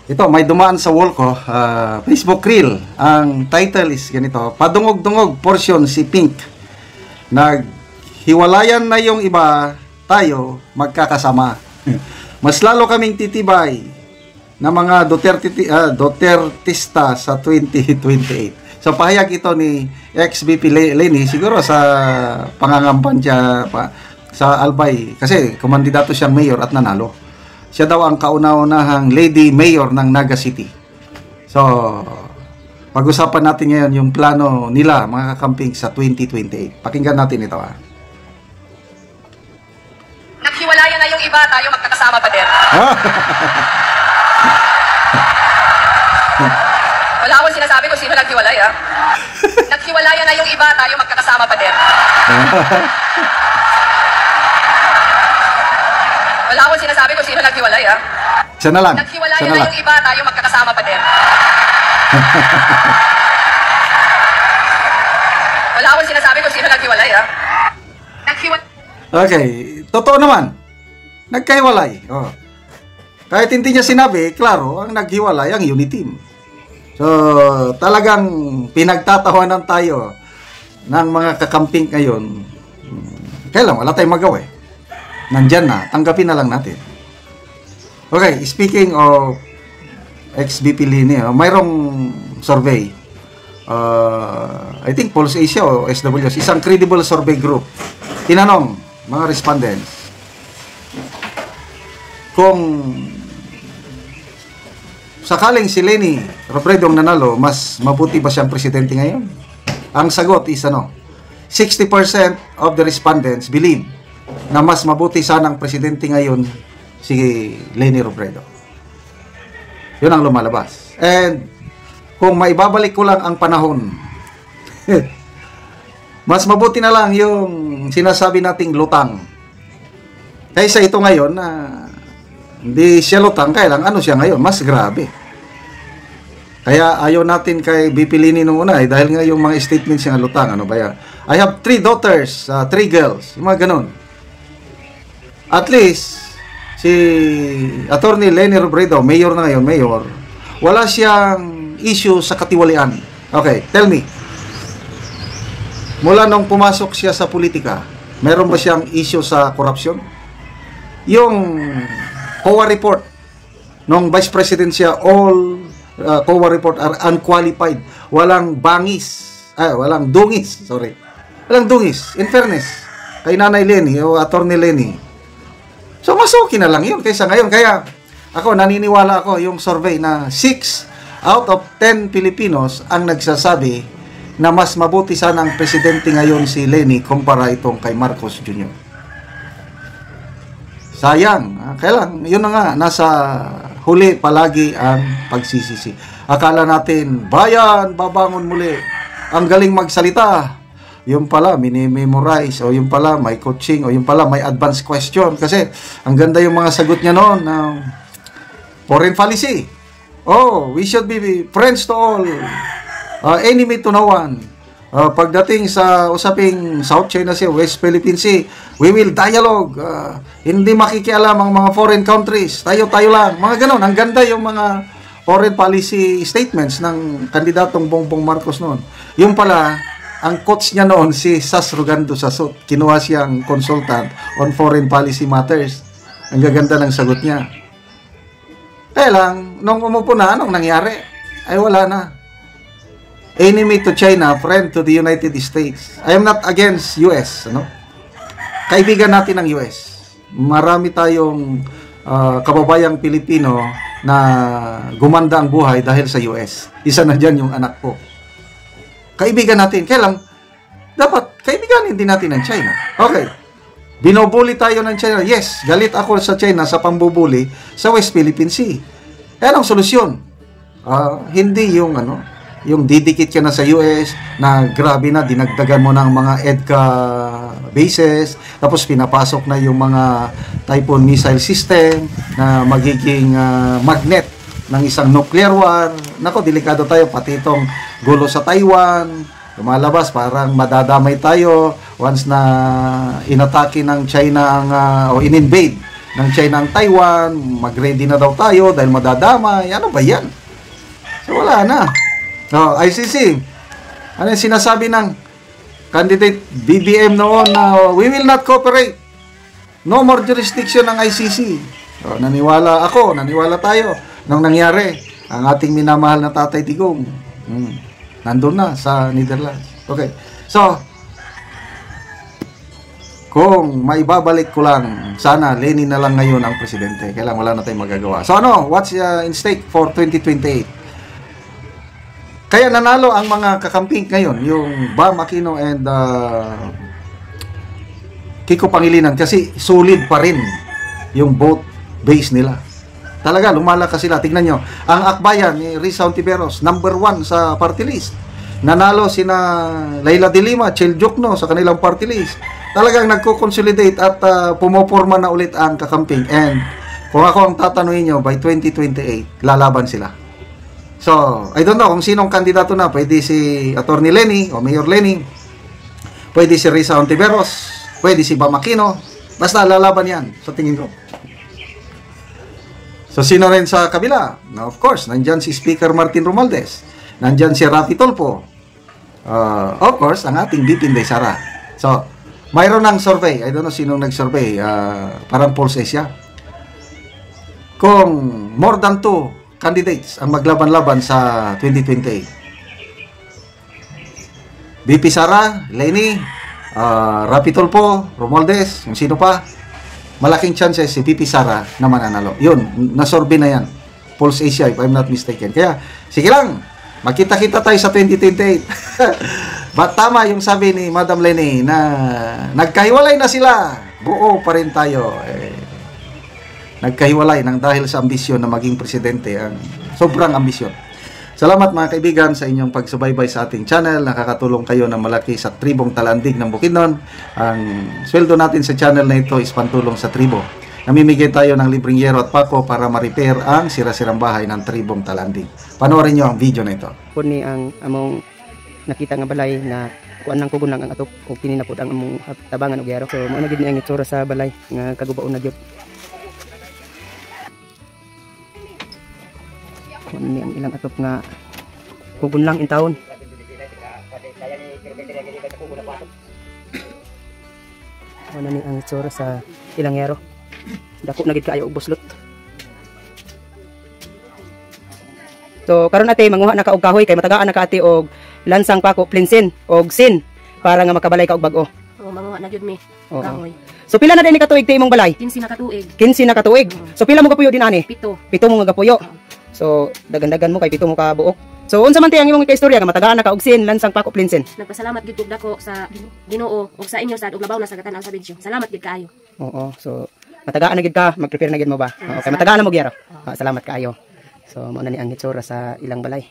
Ito, may dumaan sa wall ko, Facebook Reel. Ang title is ganito, Padungog-dungog portion si Pink. Naghiwalayan na yung iba, tayo magkakasama. Mas lalo kaming titibay na mga Dutertista sa 2028. So, pahayag ito ni ex-VP Leni, siguro sa pangangampan siya sa Albay. Kasi kumandidato siyang mayor at nanalo. Siya daw ang kauna-unahang lady mayor ng Naga City. So, pag-usapan natin ngayon yung plano nila, mga kakamping, sa 2028. Pakinggan natin ito, Naghiwalayan na yung iba, tayo magkakasama pa din. Wala akong sinasabi kung sino naghiwalay, Naghiwalayan na yung iba, tayo magkakasama pa din. Wala akong sinasabi kung sino naghiwalay, Siya na lang. Naghiwalayan na yung iba, tayo magkakasama pa din. Wala akong sinasabi kung sino naghiwalay, Okay, totoo naman. Nagkahiwalay. Oh. Kahit hindi niya sinabi, klaro, ang naghiwalay ang unit team. So, talagang pinagtatawanan tayo ng mga kakamping ngayon. Kailan, wala tayong magawa eh. Nandyan na, tanggapin na lang natin. Okay, speaking of ex-VP Lini, mayroong survey. I think Pulse Asia o SWS, isang credible survey group. Tinanong mga respondents kung sakaling si Leni Robredo ang nanalo, mas mabuti ba siyang presidente ngayon? Ang sagot is 60% of the respondents believe na mas mabuti sanang presidente ngayon si Leni Robredo. Yun ang lumalabas. And kung maibabalik ko lang ang panahon, mas mabuti na lang yung sinasabi nating lutang. Kaysa ito ngayon na hindi siya lutang, kaya lang ano siya ngayon, mas grabe. Kaya ayaw natin kay VP Lini nung una dahil nga yung mga statements niya lutang. Ano ba yan? I have 3 daughters, 3 girls, yung mga ganun. At least, si Attorney Leni Robredo, mayor na ngayon, mayor, wala siyang issue sa katiwalian. Okay, tell me. Mula nung pumasok siya sa politika, meron ba siyang issue sa korupsyon? Yung COA report nung Vice President siya, all COA report are unqualified. Walang walang dungis, sorry. Walang dungis, in fairness, kay Nanay Leni o Attorney Leni. So, mas okay na lang yun kaysa ngayon. Kaya, ako, naniniwala ako yung survey na 6 out of 10 Filipinos ang nagsasabi na mas mabuti sana ang presidente ngayon si Leni kumpara itong kay Marcos Jr. Sayang. Kailan, yun na nga, nasa huli palagi ang pagsisisi. Akala natin, bayan, babangon muli. Ang galing magsalita. Yung pala, mini-memorize, o yung pala, may coaching, o yung pala, may advanced question. Kasi, ang ganda yung mga sagot niya noon. Foreign policy. Oh, we should be friends to all. Enemy to no one. Pagdating sa usaping South China Sea, West Philippine Sea, we will dialogue. Hindi makikialam ang mga foreign countries. Tayo-tayo lang. Mga ganon. Ang ganda yung mga foreign policy statements ng kandidatong Bongbong Marcos noon. Yung pala, ang coach niya noon, si Sas Rugando Sasot. Kinuha siyang consultant on foreign policy matters. Ang gaganda ng sagot niya. Kaya lang, nung umupo na, anong nangyari? Ay, wala na. Enemy to China, friend to the United States. I am not against US. Kaibigan natin ng US. Marami tayong kababayang Pilipino na gumanda ang buhay dahil sa US. Isa na dyan yung anak ko. Kaibigan natin. Kaya lang, dapat kaibiganin din natin ng China. Okay. Binubuli tayo ng China. Yes, galit ako sa China sa pambubuli sa West Philippine Sea. Kaya ang solusyon, hindi yung yung didikit ka na sa US na grabe na, dinagdagan mo ng mga EDCA bases, tapos pinapasok na yung mga Typhoon missile system na magiging magnet ng isang nuclear war. Nako, delikado tayo, pati itong gulo sa Taiwan, lumalabas, parang madadamay tayo once na inatake ng China ang, o in-invade ng China ang Taiwan, mag-ready na daw tayo dahil madadamay. Ano ba yan? So, wala na. So, ICC, ano yung sinasabi ng candidate BBM noon na we will not cooperate. No more jurisdiction ng ICC. So, naniwala tayo nung nangyari ang ating minamahal na Tatay Digong. Nandun na sa Netherlands. Okay. So, kung maibabalik ko lang, sana Lenin na lang ngayon ang presidente. Kailangan wala na tayong magagawa. So ano, what's in stake for 2028? Kaya nanalo ang mga kakamping ngayon, yung Bam Aquino and Kiko Pangilinan, kasi solid pa rin yung vote base nila. Talaga, lumalakas sila. Tignan nyo, ang akbayan ni Risa Hontiveros, number 1 sa party list. Nanalo sina Leila de Lima, Chel Jokno sa kanilang party list. Talagang nagko-consolidate at pumoporma na ulit ang kakamping. And kung ako ang tatanungin nyo, by 2028, lalaban sila. So, I don't know kung sinong kandidato na. Pwede si Atty. Lenny o Mayor Lenny. Pwede si Risa Hontiveros. Pwede si Bam Aquino. Basta lalaban yan, sa tingin ko. So, sino rin sa kabila? Now, of course, nandyan si Speaker Martin Romualdez. Nandyan si Rafi Tulfo. Of course, ang ating VP Inday Sara. So, mayroon ng survey. I don't know sinong nag-survey. Parang Pulse Asia. Kung more than 2 candidates ang maglaban-laban sa 2028. VP Sara, Lenny, Rafi Tulfo, Romualdez, kung sino pa, malaking chances si VP Sara na mananalo. Yun, na-survey na yan. Pulse Asia, if I'm not mistaken. Kaya, sige lang, makita-kita tayo sa 2028. But tama yung sabi ni Madam Lenny na nagkahiwalay na sila. Buo pa rin tayo. Nagkahiwalay ng dahil sa ambisyon na maging presidente. Sobrang ambisyon. Salamat mga kaibigan sa inyong pagsubaybay sa ating channel. Nakakatulong kayo na malaki sa tribong Talandig ng Bukidnon. Ang sweldo natin sa channel na ito is pantulong sa tribo. Namimigay tayo ng libreng yero at pako para ma-repair ang sira-sirang bahay ng tribong Talandig. Panoorin nyo ang video na ito. Kuni ang among nakita nga balay na kuan lang kugon lang ang atop o pininapod ang among tabangan og yero. So mo na gid ni ang itsura sa balay nga kagubaon na gyud. Kuni ang ilang atop nga kugon lang in taon. Mo na ni ang itsura sa ilang yero. Dako na gid kaayo og buslot. So karon ate manguha na ka og kahoy kay matagaan na ka ate og lansang pako plinsin og sin para nga makabalay ka og bag-o. Oo, manguha na gyud mi. Kahoy. So pila na din ni katuig ti imong balay? 15 na katuig. 15 na katuig. So pila mo gapuyo din ani? 7. 7 mo nga gapuyo. So dagan-dagan mo kay 7 mo ka buok. So unsa man ti ang imong istorya nga matagaan na ka og sin lansang pako plinsin? Nagpasalamat gyud kog dako sa Ginoo ug sa inyo sa ug labaw na sa katan-aw sa video. Salamat gyud kaayo. Oo. So matagaan na gid ka, mag-prepare na gid mo ba? Okay, matagaan na mo gyero. Salamat kaayo. So mo na ni ang itsura sa ilang balay.